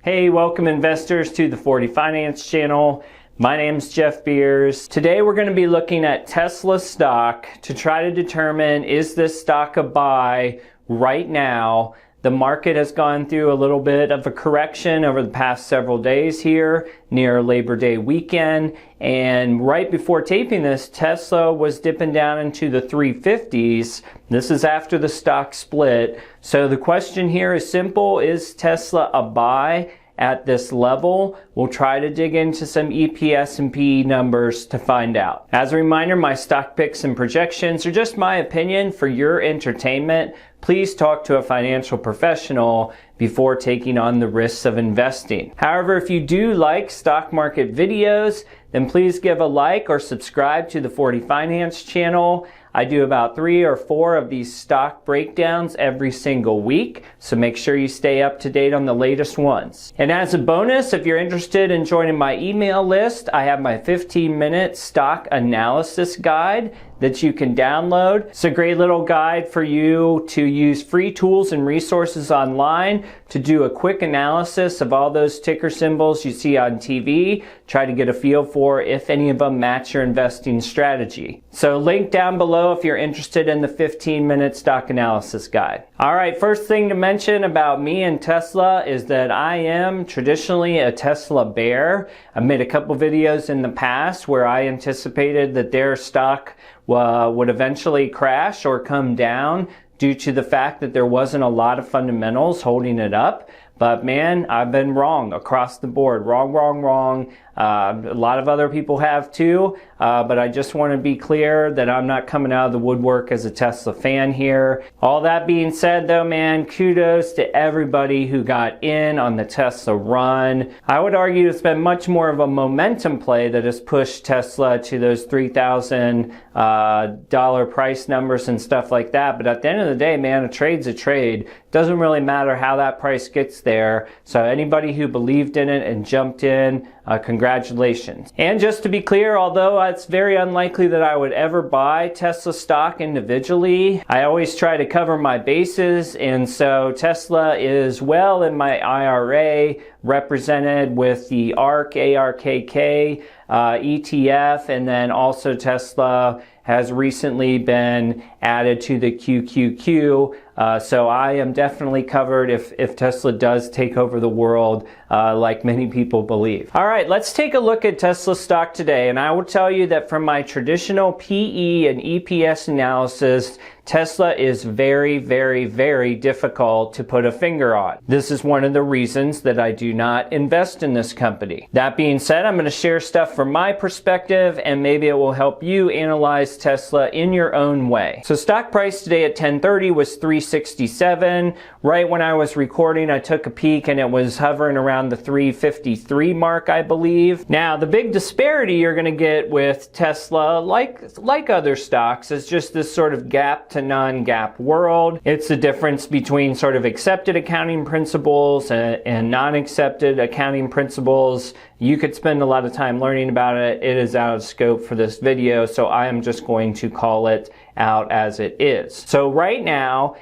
Hey, welcome investors to the 40 Finance channel. My name's Jeff Beers. Today we're going to be looking at Tesla stock to try to determine, is this stock a buy right now? The market has gone through a little bit of a correction over the past several days here near Labor Day weekend. And right before taping this, Tesla was dipping down into the 350s. This is after the stock split. So the question here is simple. Is Tesla a buy at this level? We'll try to dig into some EPS and PE numbers to find out. As a reminder, my stock picks and projections are just my opinion for your entertainment. Please talk to a financial professional before taking on the risks of investing. However, if you do like stock market videos, then please give a like or subscribe to the 40 Finance channel. I do about 3 or 4 of these stock breakdowns every single week, so make sure you stay up to date on the latest ones. And as a bonus, if you're interested in joining my email list, I have my 15-minute stock analysis guide that you can download. It's a great little guide for you to use free tools and resources online to do a quick analysis of all those ticker symbols you see on TV. Try to get a feel for if any of them match your investing strategy. So link down below if you're interested in the 15-minute stock analysis guide. All right, first thing to mention about me and Tesla is that I am traditionally a Tesla bear. I've made a couple videos in the past where I anticipated that their stock would eventually crash or come down due to the fact that there wasn't a lot of fundamentals holding it up. But man, I've been wrong across the board. Wrong. A lot of other people have too. But I just want to be clear that I'm not coming out of the woodwork as a Tesla fan here. All that being said though, man, kudos to everybody who got in on the Tesla run. I would argue it's been much more of a momentum play that has pushed Tesla to those $3,000 price numbers and stuff like that. But at the end of the day, man, a trade's a trade. Doesn't really matter how that price gets there. So anybody who believed in it and jumped in, congratulations. And just to be clear, although it's very unlikely that I would ever buy Tesla stock individually, I always try to cover my bases, and so Tesla is well in my IRA, represented with the ARKK ETF, and then also Tesla has recently been added to the QQQ. So I am definitely covered if Tesla does take over the world, like many people believe. All right, let's take a look at Tesla stock today. And I will tell you that from my traditional PE and EPS analysis, Tesla is very, very, very difficult to put a finger on. This is one of the reasons that I do not invest in this company. That being said, I'm going to share stuff from my perspective, and maybe it will help you analyze Tesla in your own way. So stock price today at 10:30 was $367. Right when I was recording, I took a peek and it was hovering around the 353 mark, I believe. Now, the big disparity you're going to get with Tesla, like other stocks, is just this sort of GAAP to non-GAAP world. It's the difference between sort of accepted accounting principles and non-accepted accounting principles. You could spend a lot of time learning about it. It is out of scope for this video, so I am just going to call it out as it is. So right now,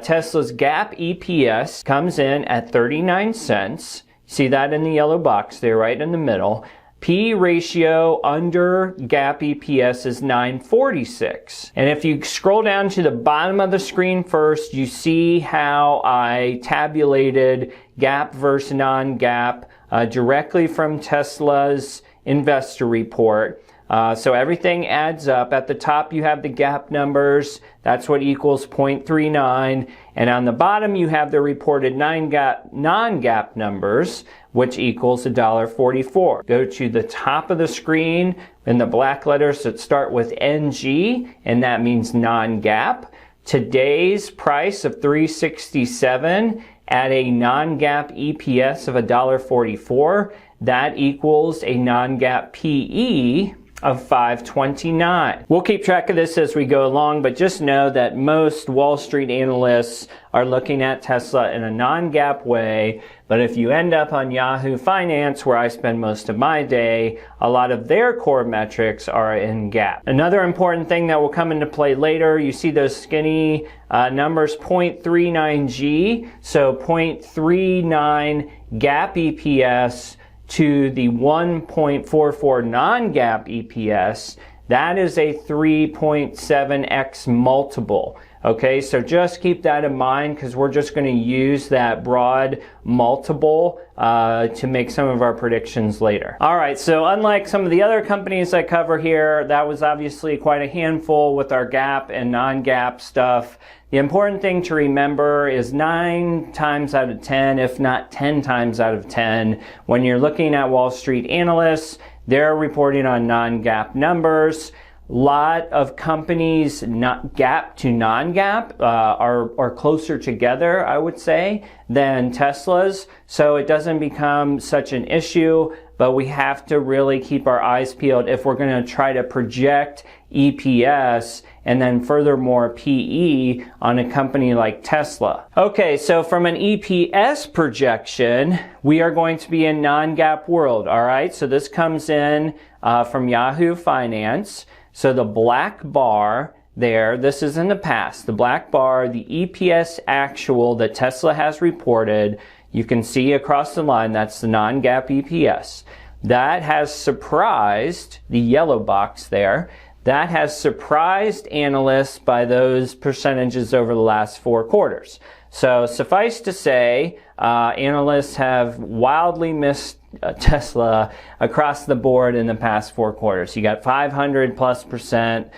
Tesla's GAAP EPS comes in at 39 cents. See that in the yellow box there, right in the middle. PE ratio under GAAP EPS is 946. And if you scroll down to the bottom of the screen first, you see how I tabulated GAAP versus non-GAAP directly from Tesla's investor report. So everything adds up. At the top you have the GAAP numbers. That's what equals 0.39. And on the bottom you have the reported non-GAAP numbers, which equals $1.44. Go to the top of the screen in the black letters that start with NG, and that means non-GAAP. Today's price of $367 at a non-GAAP EPS of $1.44, that equals a non-GAAP PE of 529. We'll keep track of this as we go along, but just know that most Wall Street analysts are looking at Tesla in a non-GAAP way. But if you end up on Yahoo Finance, where I spend most of my day, a lot of their core metrics are in GAAP. Another important thing that will come into play later, you see those skinny numbers, 0.39G, so 0.39 GAAP EPS to the 1.44 non-GAAP EPS. That is a 3.7x multiple. Okay, so just keep that in mind because we're just going to use that broad multiple to make some of our predictions later. All right, so unlike some of the other companies I cover here, that was obviously quite a handful with our GAAP and non-GAAP stuff. The important thing to remember is 9 times out of 10, if not 10 times out of 10, when you're looking at Wall Street analysts, they're reporting on non-GAAP numbers. Lot of companies, not GAAP to non-GAAP, are closer together, I would say, than Tesla's. So it doesn't become such an issue, but we have to really keep our eyes peeled if we're going to try to project EPS and then furthermore PE on a company like Tesla. Okay, so from an EPS projection, we are going to be in non-GAAP world, all right? So this comes in from Yahoo Finance. So the black bar there, this is in the past. The black bar, the EPS actual that Tesla has reported, you can see across the line, that's the non-GAAP EPS. That has surprised, the yellow box there, that has surprised analysts by those percentages over the last 4 quarters. So suffice to say, analysts have wildly missed Tesla across the board in the past 4 quarters. You got 500+%, 20%,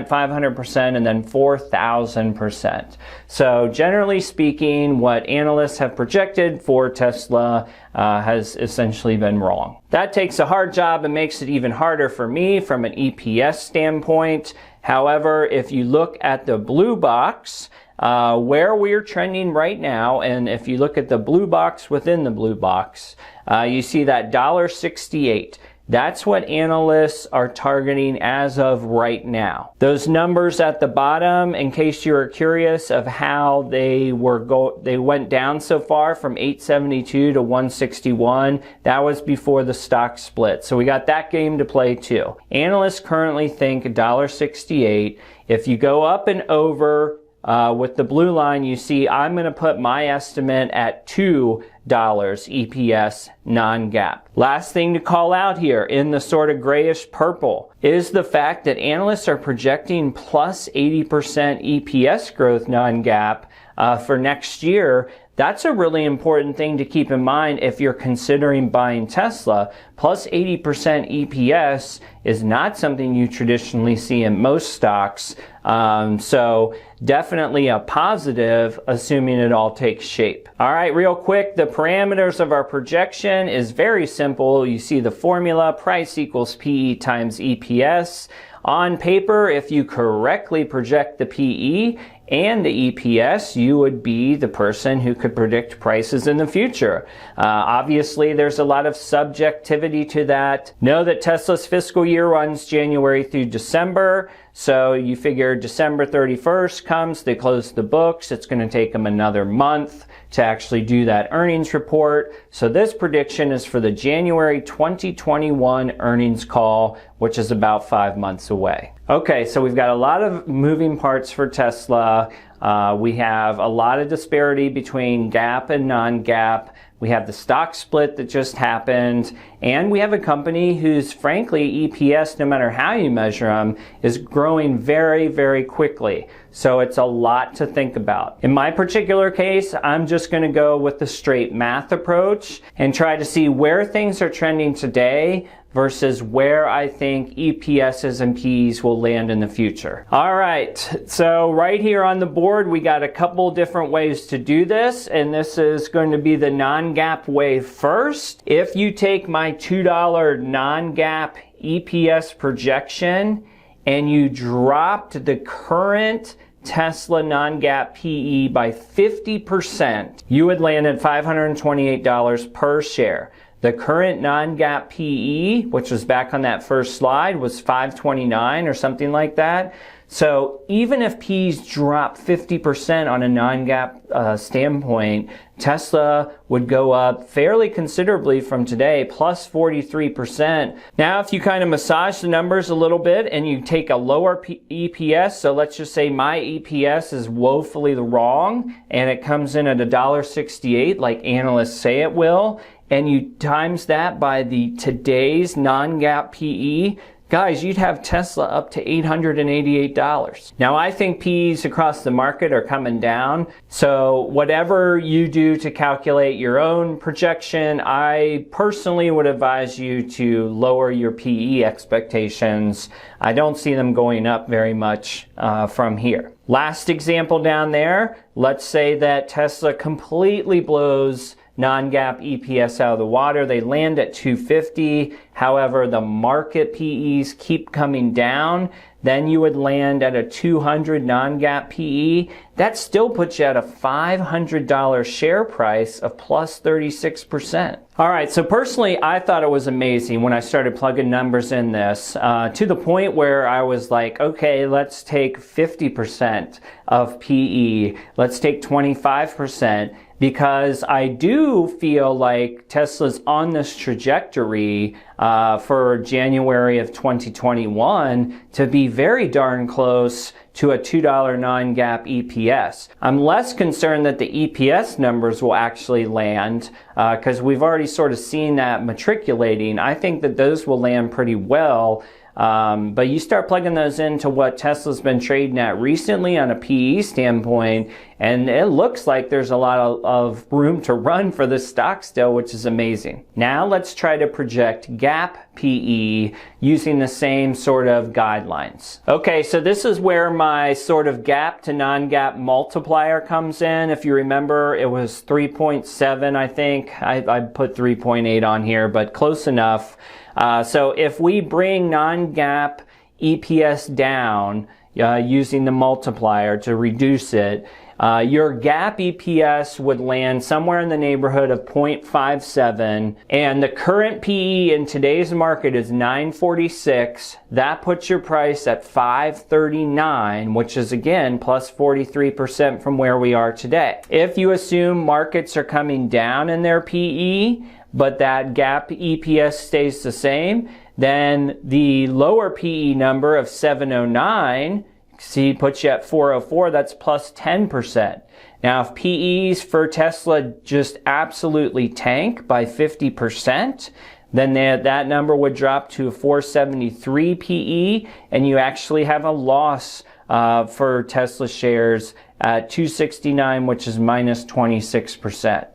500%, and then 4,000%. So generally speaking, what analysts have projected for Tesla has essentially been wrong. That takes a hard job and makes it even harder for me from an EPS standpoint. However, if you look at the blue box, where we're trending right now, and if you look at the blue box within the blue box, you see that $1.68. That's what analysts are targeting as of right now. Those numbers at the bottom, in case you were curious of how they went down so far from 872 to 161, that was before the stock split. So we got that game to play too. Analysts currently think $1.68. If you go up and over with the blue line, you see I'm going to put my estimate at $2 EPS non-GAAP. Last thing to call out here in the sort of grayish purple is the fact that analysts are projecting plus 80% EPS growth non-GAAP for next year. That's a really important thing to keep in mind if you're considering buying Tesla. Plus 80% EPS is not something you traditionally see in most stocks. So definitely a positive, assuming it all takes shape. All right, real quick, the parameters of our projection is very simple. You see the formula, price equals PE times EPS. On paper, if you correctly project the PE and the EPS, you would be the person who could predict prices in the future. Obviously, there's a lot of subjectivity to that. Know that Tesla's fiscal year runs January through December. So you figure December 31st comes, they close the books. It's going to take them another month to actually do that earnings report. So this prediction is for the January 2021 earnings call, which is about 5 months away. Okay, so we've got a lot of moving parts for Tesla. We have a lot of disparity between GAAP and non-GAAP. We have the stock split that just happened, and we have a company whose, frankly, EPS, no matter how you measure them, is growing very, very quickly. So it's a lot to think about. In my particular case, I'm just going to go with the straight math approach and try to see where things are trending today versus where I think EPSs and PEs will land in the future. All right, so right here on the board, we got a couple different ways to do this, and this is going to be the non-GAAP way first. If you take my $2 non-GAAP EPS projection and you dropped the current Tesla non-GAAP PE by 50%, you would land at $528 per share. The current non-GAAP PE, which was back on that first slide, was 529 or something like that. So even if P's drop 50% on a non-GAAP standpoint, Tesla would go up fairly considerably from today, plus 43%. Now, if you kind of massage the numbers a little bit and you take a lower EPS, so let's just say my EPS is woefully wrong and it comes in at $1.68 like analysts say it will, and you times that by the today's non-GAAP PE, guys, you'd have Tesla up to $888. Now, I think PEs across the market are coming down. So whatever you do to calculate your own projection, I personally would advise you to lower your PE expectations. I don't see them going up very much from here. Last example down there, let's say that Tesla completely blows non-GAAP EPS out of the water. They land at 250. However, the market PEs keep coming down. Then you would land at a 200 non-GAAP PE. That still puts you at a $500 share price of plus 36%. All right, so personally, I thought it was amazing when I started plugging numbers in this, to the point where I was like, okay, let's take 50% of PE. Let's take 25%. Because I do feel like Tesla's on this trajectory for January of 2021 to be very darn close to a $2 non-GAAP EPS. I'm less concerned that the EPS numbers will actually land because we've already sort of seen that matriculating. I think that those will land pretty well. But you start plugging those into what Tesla's been trading at recently on a PE standpoint, and it looks like there's a lot of room to run for this stock still, which is amazing. Now let's try to project GAAP PE using the same sort of guidelines. Okay, so this is where my sort of GAAP to non-GAAP multiplier comes in. If you remember, it was 3.7, I think. I put 3.8 on here, but close enough. So if we bring non-GAAP EPS down using the multiplier to reduce it, your GAAP EPS would land somewhere in the neighborhood of 0.57, and the current PE in today's market is 946. That puts your price at 539, which is again plus 43% from where we are today. If you assume markets are coming down in their PE, but that GAAP EPS stays the same, then the lower PE number of 709, see, puts you at 404, that's plus 10%. Now, if PEs for Tesla just absolutely tank by 50%, then that number would drop to a 473 PE, and you actually have a loss for Tesla shares at 269, which is minus 26%.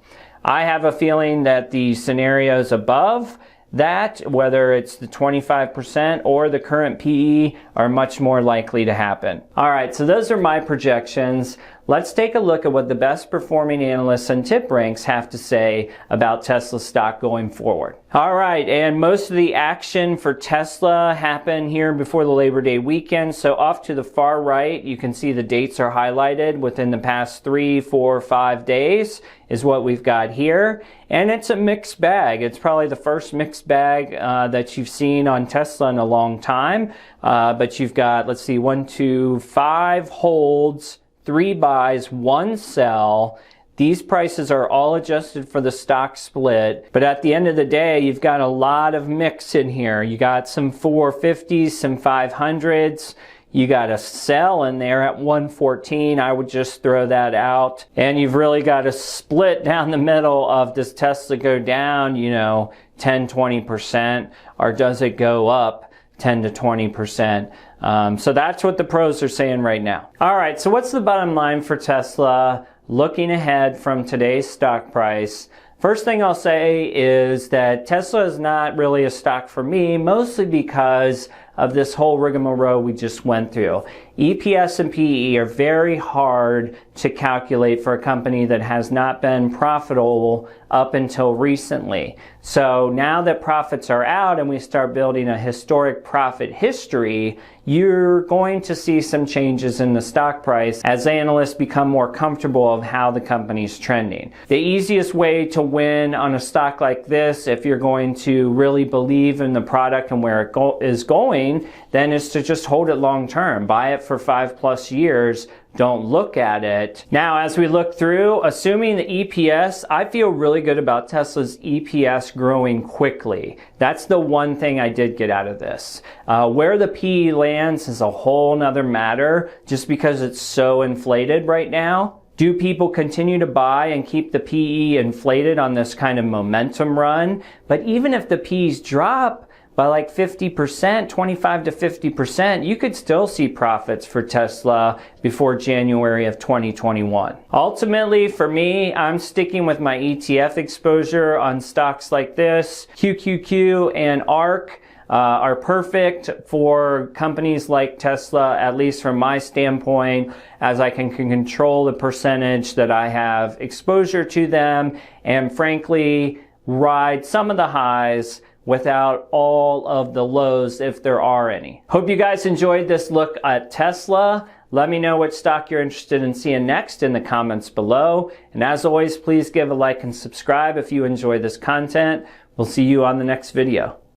I have a feeling that the scenarios above that, whether it's the 25% or the current PE, are much more likely to happen. All right, so those are my projections. Let's take a look at what the best performing analysts and tip ranks have to say about Tesla stock going forward. All right, and most of the action for Tesla happened here before the Labor Day weekend. So off to the far right, you can see the dates are highlighted within the past 3, 4, 5 days is what we've got here. And it's a mixed bag. It's probably the first mixed bag that you've seen on Tesla in a long time. But you've got, let's see, 1, 2, 5 holds, 3 buys, 1 sell. These prices are all adjusted for the stock split. But at the end of the day, you've got a lot of mix in here. You got some 450s, some 500s. You got a sell in there at 114. I would just throw that out. And you've really got a split down the middle of, does Tesla go down, 10, 20%, or does it go up 10 to 20%? So that's what the pros are saying right now. All right, so what's the bottom line for Tesla looking ahead from today's stock price? First thing I'll say is that Tesla is not really a stock for me, mostly because of this whole rigmarole we just went through. EPS and PE are very hard to calculate for a company that has not been profitable up until recently. So now that profits are out and we start building a historic profit history, you're going to see some changes in the stock price as analysts become more comfortable of how the company's trending. The easiest way to win on a stock like this, if you're going to really believe in the product and where it is going, then is to just hold it long term. Buy it for 5+ years. Don't look at it. Now, as we look through, assuming the EPS, I feel really good about Tesla's EPS growing quickly. That's the one thing I did get out of this. Where the PE lands is a whole nother matter, just because it's so inflated right now. Do people continue to buy and keep the PE inflated on this kind of momentum run? But even if the PEs drop by like 50%, 25 to 50%, you could still see profits for Tesla before January of 2021. Ultimately, for me, I'm sticking with my ETF exposure on stocks like this. QQQ and ARK are perfect for companies like Tesla, at least from my standpoint, as I can control the percentage that I have exposure to them, and frankly, ride some of the highs without all of the lows, if there are any. Hope you guys enjoyed this look at Tesla. Let me know what stock you're interested in seeing next in the comments below. And as always, please give a like and subscribe if you enjoy this content. We'll see you on the next video.